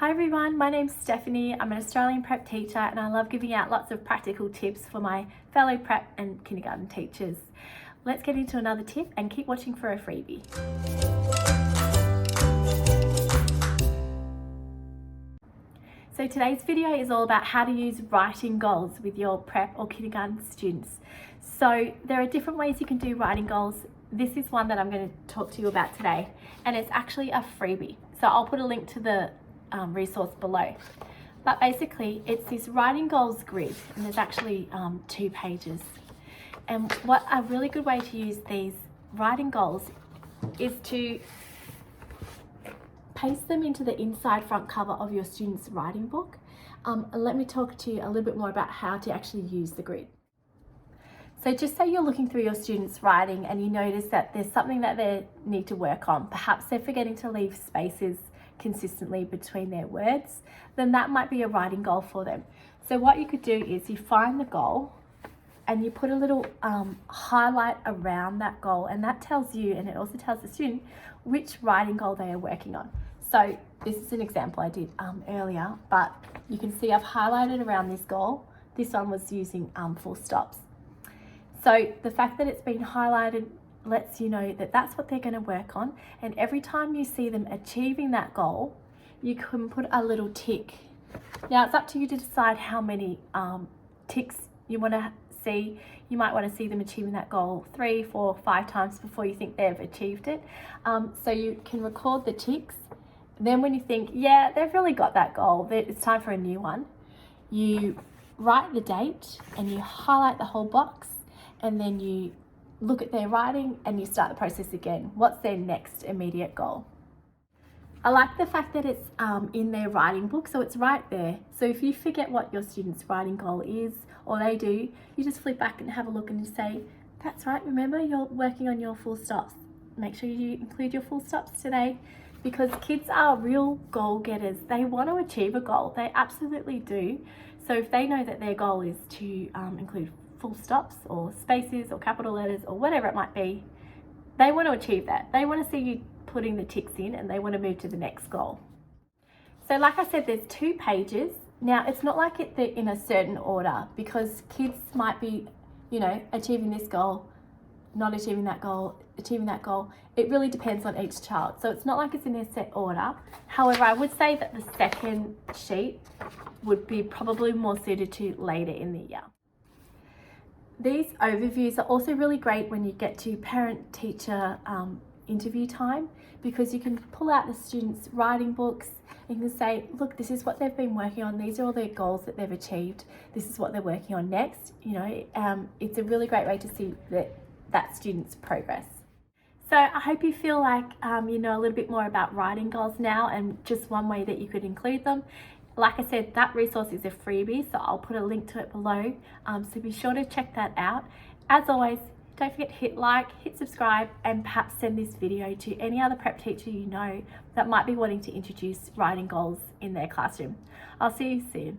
Hi everyone, my name's Stephanie. I'm an Australian prep teacher and I love giving out lots of practical tips for my fellow prep and kindergarten teachers. Let's get into another tip and keep watching for a freebie. So today's video is all about how to use writing goals with your prep or kindergarten students. So there are different ways you can do writing goals. This is one that I'm going to talk to you about today, and it's actually a freebie. So I'll put a link to the resource below. But basically it's this writing goals grid, and there's actually 2 pages. And what a really good way to use these writing goals is to paste them into the inside front cover of your student's writing book. And let me talk to you a little bit more about how to actually use the grid. So just say you're looking through your students' writing and you notice that there's something that they need to work on. Perhaps they're forgetting to leave spaces consistently between their words, then that might be a writing goal for them. So what you could do is you find the goal and you put a little highlight around that goal, and that tells you, and it also tells the student, which writing goal they are working on. So this is an example I did earlier, but you can see I've highlighted around this goal. This one was using full stops. So the fact that it's been highlighted lets you know that that's what they're going to work on, and every time you see them achieving that goal, you can put a little tick. Now it's up to you to decide how many ticks you want to see. You might want to see them achieving that goal 3, 4, 5 times before you think they've achieved it. So you can record the ticks. Then when you think, yeah, they've really got that goal, it's time for a new one, you write the date and you highlight the whole box, and then you look at their writing and you start the process again. What's their next immediate goal? I like the fact that it's in their writing book, so it's right there. So if you forget what your student's writing goal is, or they do, you just flip back and have a look and you say, that's right, remember you're working on your full stops. Make sure you include your full stops today, because kids are real goal getters. They want to achieve a goal, they absolutely do. So if they know that their goal is to include full stops or spaces or capital letters or whatever it might be, they want to achieve that. They want to see you putting the ticks in and they want to move to the next goal. So like I said, there's 2 pages. Now it's not like they're in a certain order, because kids might be, achieving this goal, not achieving that goal, achieving that goal. It really depends on each child. So it's not like it's in a set order. However, I would say that the second sheet would be probably more suited to later in the year. These overviews are also really great when you get to parent-teacher interview time, because you can pull out the students' writing books and you can say, look, this is what they've been working on. These are all their goals that they've achieved. This is what they're working on next. It's a really great way to see that student's progress. So I hope you feel like you know a little bit more about writing goals now, and just one way that you could include them. Like I said, that resource is a freebie, so I'll put a link to it below. So be sure to check that out. As always, don't forget to hit like, hit subscribe, and perhaps send this video to any other prep teacher you know that might be wanting to introduce writing goals in their classroom. I'll see you soon.